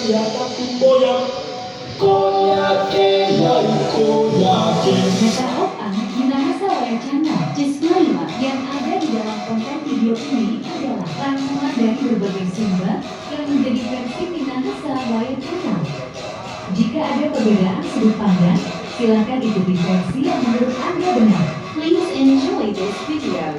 siapa boyang konyakin dari konyakin. Kesaokan Minahasa Waya Channel. Disclaimer yang ada di dalam konten video ini adalah rangkuman dari berbagai sumber yang menjadi versi Minahasa Waya Channel. Jika ada perbedaan sudut pandang, silakan ikuti versi yang menurut Anda benar. Please enjoy this video.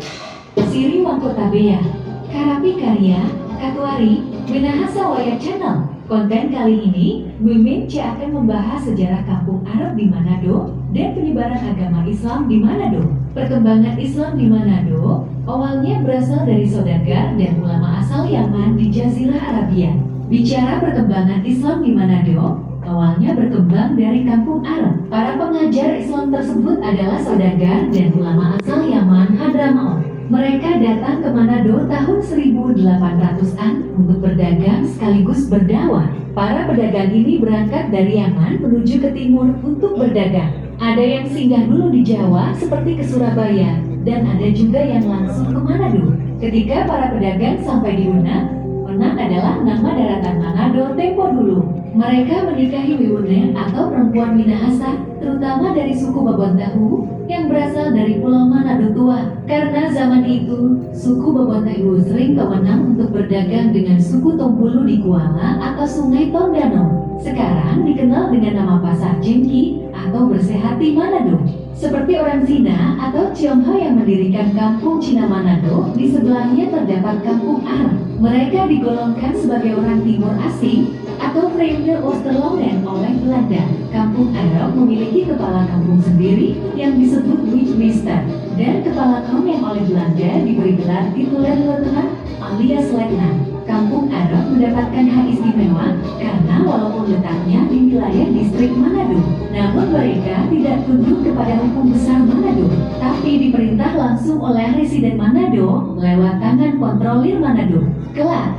Siri Wangkotabea, Karapi Karya, Katuari, Minahasa Waya Channel. Konten kali ini, Mimin C akan membahas sejarah kampung Arab di Manado dan penyebaran agama Islam di Manado. Perkembangan Islam di Manado awalnya berasal dari saudagar dan ulama asal Yaman di Jazirah Arabia. Bicara perkembangan Islam di Manado, awalnya berkembang dari kampung Arab. Para pengajar Islam tersebut adalah saudagar dan ulama asal Yaman Hadramaut. Mereka datang ke Manado tahun 1800-an untuk berdagang sekaligus berdakwah. Para pedagang ini berangkat dari Yaman menuju ke timur untuk berdagang. Ada yang singgah dulu di Jawa seperti ke Surabaya, dan ada juga yang langsung ke Manado. Ketika para pedagang sampai di Una, Wenang adalah nama daratan Manado tempo dulu. Mereka menikahi Wiwunen atau perempuan Minahasa, terutama dari suku Babontahu yang berasal dari Pulau Manado Tua. Karena zaman itu, suku Babontahu sering ke Wenang untuk berdagang dengan suku Tompulu di Kuala atau Sungai Tondano. Sekarang dikenal dengan nama Pasar Jengki atau Bersehati Manado. Seperti orang Cina atau Tionghoa yang mendirikan kampung Cina Manado, di sebelahnya terdapat kampung Arab. Mereka digolongkan sebagai orang timur asing atau Vreemde Oosterlanden oleh Belanda. Kampung Arab memiliki kepala kampung sendiri yang disebut Witmeester, dan kepala kaum yang oleh Belanda diberi gelar tituler Luitenant alias Letnan. Kampung Arab mendapatkan hak istimewa karena walaupun letaknya di wilayah distrik Manado, namun mereka tidak tunduk kepada hukum besar Manado, tapi diperintah langsung oleh residen Manado lewat tangan kontrolir Manado. Kelak,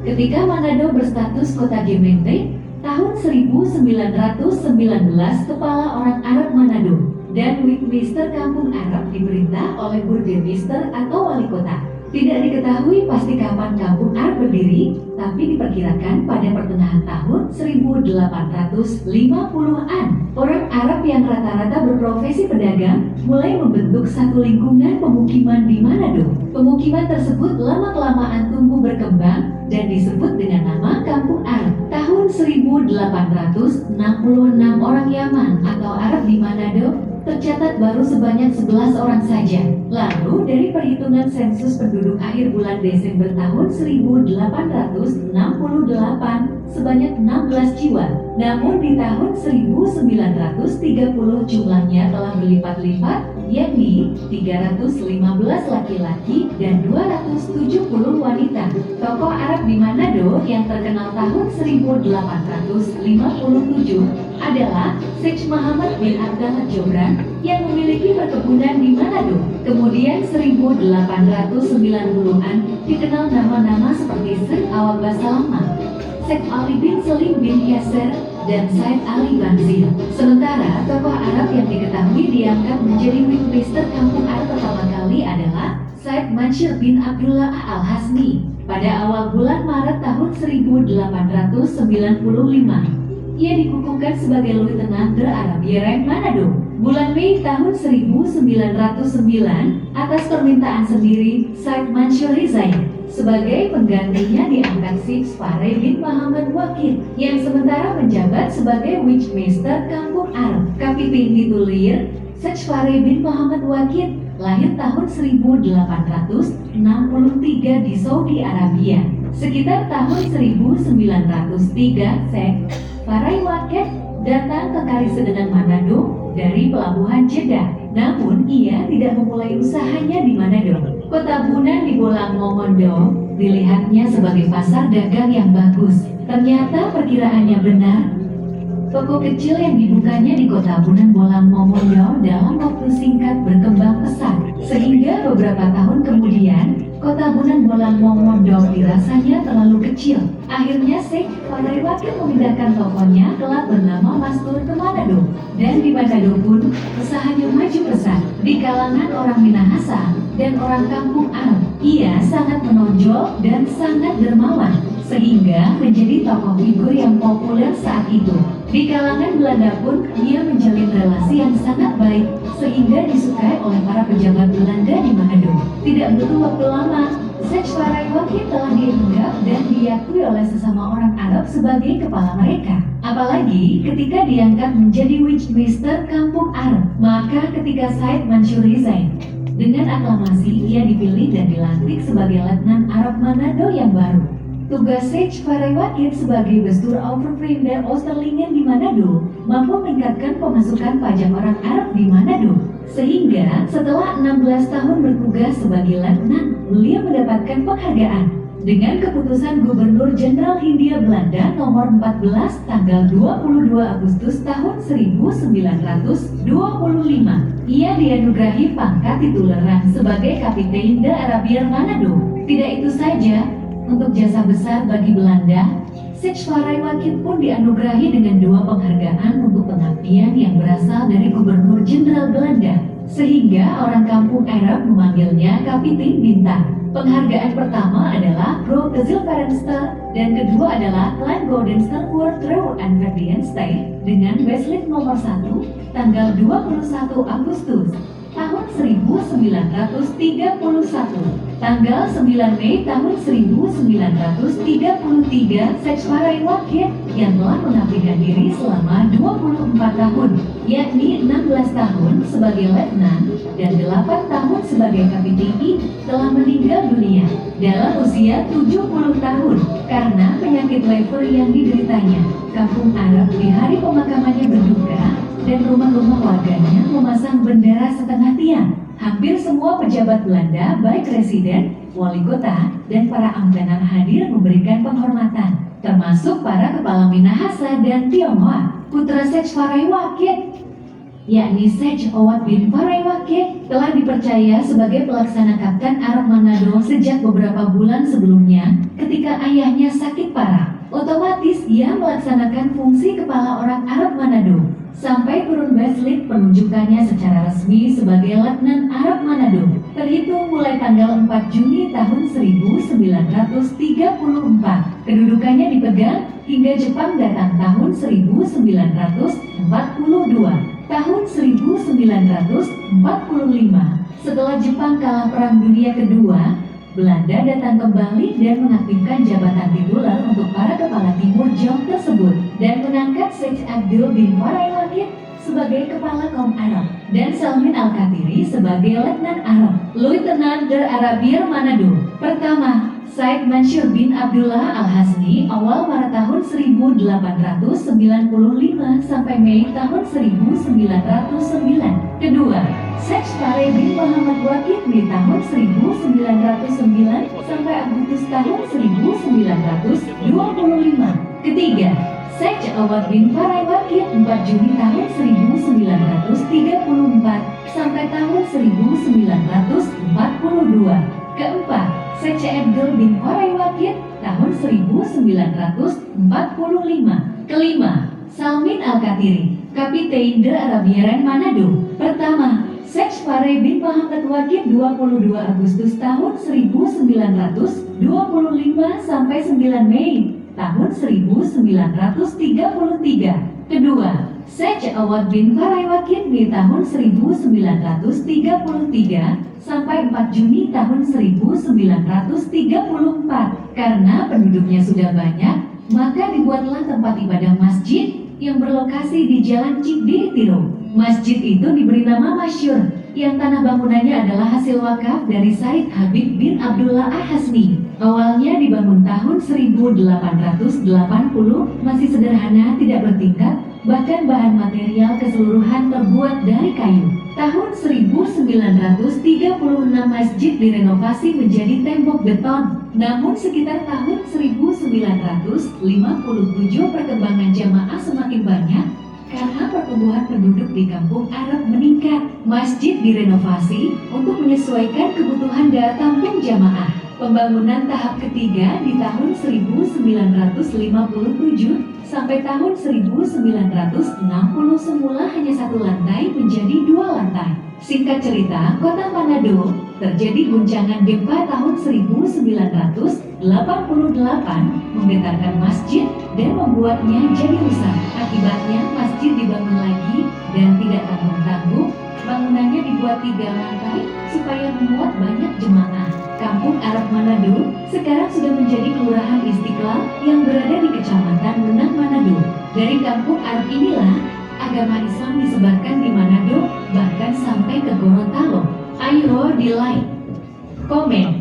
ketika Manado berstatus kota Gemeente, tahun 1919 kepala orang Arab Manado dan Witmeester kampung Arab diperintah oleh Burgemeester atau wali kota. Tidak diketahui pasti kapan kampung Arab berdiri, tapi diperkirakan pada pertengahan tahun 1850-an. Orang Arab yang rata-rata berprofesi pedagang mulai membentuk satu lingkungan pemukiman di Manado. Pemukiman tersebut lama-kelamaan tumbuh berkembang dan disebut dengan nama Kampung Arab. Tahun 1866 orang Yaman atau Arab di Manado tercatat baru sebanyak 11 orang saja. Lalu dari perhitungan sensus penduduk akhir bulan Desember tahun 1868 sebanyak 16 jiwa. Namun di tahun 1930 jumlahnya telah berlipat-lipat, yakni 315 laki-laki dan 270 wanita. Tokoh Arab di Manado yang terkenal tahun 1857 adalah Sheikh Muhammad bin Abdallah Jobran yang memiliki perkebunan di Manado. Kemudian 1890-an dikenal nama-nama seperti Sheikh Awad Basalama, Sheikh Ali bin Selim bin Yasser, dan Said Ali Banzir. Sementara tokoh Arab yang diketahui diangkat menjadi Witmeester kampung Arab pertama kali adalah Said Mansur bin Abdullah Al-Hasni pada awal bulan Maret tahun 1895. Ia dikukuhkan sebagai Luitenant de Arabia Rank Manado. Bulan Mei tahun 1909, atas permintaan sendiri, Said Mansur resign. Sebagai penggantinya diangkat Sheikh Fareh bin Muhammad Wakil, yang sementara menjabat sebagai Witmeester Kampung Arab. Kapitin titulir, Sheikh Fareh bin Muhammad Wakil, lahir tahun 1863 di Saudi Arabia. Sekitar tahun 1903, Sheikh Fareh Wakil datang ke Kalisedenang Manado dari pelabuhan Jeddah. Namun ia tidak memulai usahanya di Manado. Kota Bunan di Bolang Mongondo dilihatnya sebagai pasar dagang yang bagus. Ternyata perkiraannya benar. Toko kecil yang dibukanya di kota Bunan Bolang Mongondo dalam waktu singkat berkembang pesat, sehingga beberapa tahun kemudian kota Bunan Bolang Mongondo dirasanya terlalu kecil. Akhirnya Sheikh Fareh Wakil memindahkan tokonya kelak bernama Mastur ke Manado, dan di Manado pun usahanya maju pesat di kalangan orang Minahasa dan orang kampung Arab. Ia sangat menonjol dan sangat dermawan. sehingga menjadi tokoh figur yang populer saat itu. Di kalangan Belanda pun, ia menjalin relasi yang sangat baik, sehingga disukai oleh para pejabat Belanda di Manado. Tidak butuh waktu lama, Sej Paraiwakit telah dianggap dan diakui oleh sesama orang Arab sebagai kepala mereka. Apalagi ketika diangkat menjadi Witchmaster Kampung Arab. Maka ketika Said Mansur resign, dengan aklamasi ia dipilih dan dilantik sebagai Letnan Arab Manado yang baru. Tugas Sej Paraiwakit sebagai Bestuur Overvreemde Oosterlingen di Manado mampu meningkatkan pemasukan pajak orang Arab di Manado. Sehingga setelah 16 tahun bertugas sebagai letnan, beliau mendapatkan penghargaan dengan keputusan Gubernur Jenderal Hindia Belanda nomor 14 tanggal 22 Agustus tahun 1925. Ia dianugerahi pangkat tituleran sebagai Kapitein de Arabier Manado. Tidak itu saja, untuk jasa besar bagi Belanda, Sej Paraiwakit pun dianugerahi dengan 2 penghargaan untuk pengabdian yang berasal dari Gubernur Jenderal Belanda, sehingga orang kampung Arab memanggilnya Kapitein Bintang. Penghargaan pertama adalah Grote Zilverenster dan kedua adalah Klein Goldenster voor Trouw en Verdienste dengan Beslit nomor 1 tanggal 21 Agustus tahun 1931. Tanggal 9 Mei tahun 1933, Sej Paraiwakit yang telah mengabdikan diri selama 24 tahun, yakni 16 tahun sebagai letnan dan 8 tahun sebagai kapitein, telah meninggal dunia dalam usia 70 tahun karena penyakit lever yang dideritanya. Kampung Arab di hari pemakamannya berduka dan rumah-rumah warganya memasang bendera setengah tiang. Hampir semua pejabat Belanda, baik residen, wali kota, dan para ambtenar hadir memberikan penghormatan, termasuk para kepala Minahasa dan Tionghoa. Putra Sej Paraiwakit, yakni Sej Owat bin Paraiwakit, telah dipercaya sebagai pelaksana Kapten Arab Manado sejak beberapa bulan sebelumnya ketika ayahnya sakit parah. Otomatis ia melaksanakan fungsi kepala orang Arab Manado sampai turun Beslit penunjukannya secara resmi sebagai Letnan Arab Manado terhitung mulai tanggal 4 Juni tahun 1934. Kedudukannya dipegang hingga Jepang datang tahun 1942. Tahun 1945, setelah Jepang kalah Perang Dunia Kedua, Belanda datang kembali dan mengaktifkan jabatan tituler untuk para kepala Timur Jong tersebut dan mengangkat Sej Abdul bin Paraiwakit sebagai kepala kaum Arab dan Salmin Al-Khatiri sebagai letnan Arab. Lieutenant de Arabier Manado. Pertama, Said Mansur bin Abdullah Al-Hasni awal Maret tahun 1895 sampai Mei tahun 1909. Kedua, Sej Parei bin Muhammad Wakit di tahun 1909 sampai Agustus tahun 1925. Ketiga, Sej Owat bin Paraiwakit 4 Juni tahun 1934 sampai tahun 1942. Keempat, Sej Abdul bin Paraiwakit tahun 1945. Kelima, Salmin Al-Khatiri, Kapitein de Arabieren Manado. Pertama, Sej Parei bin Muhammad Wakit 22 Agustus tahun 1925 sampai 9 Mei tahun 1933. Kedua, Sej Owat bin Paraiwakit di tahun 1933 sampai 4 Juni tahun 1934. Karena penduduknya sudah banyak, maka dibuatlah tempat ibadah masjid yang berlokasi di Jalan Cikdi Tiro. Masjid itu diberi nama masyhur, yang tanah bangunannya adalah hasil wakaf dari Said Habib bin Abdullah Al-Hasni. Awalnya dibangun tahun 1880, masih sederhana, tidak bertingkat, bahkan bahan material keseluruhan terbuat dari kayu. Tahun 1936 masjid direnovasi menjadi tembok beton. Namun sekitar tahun 1957 perkembangan jamaah semakin banyak karena pertumbuhan penduduk di kampung Arab meningkat. Masjid direnovasi untuk menyesuaikan kebutuhan daya tampung jamaah. Pembangunan tahap ketiga di tahun 1957 sampai tahun 1960 semula hanya 1 lantai menjadi 2 lantai. Singkat cerita, kota Manado terjadi guncangan gempa tahun 1988 menggetarkan masjid dan membuatnya jadi rusak. Akibatnya masjid dibangun lagi dan tidak tanggung-tanggung. Bangunannya dibuat 3 lantai supaya memuat banyak jemaah. Kampung Arab Manado sekarang sudah menjadi Kelurahan Istiqlal yang berada di Kecamatan Menang, Manado. Dari Kampung Arab inilah agama Islam disebarkan di Manado, bahkan sampai ke Gorontalo. Ayo di like, komen,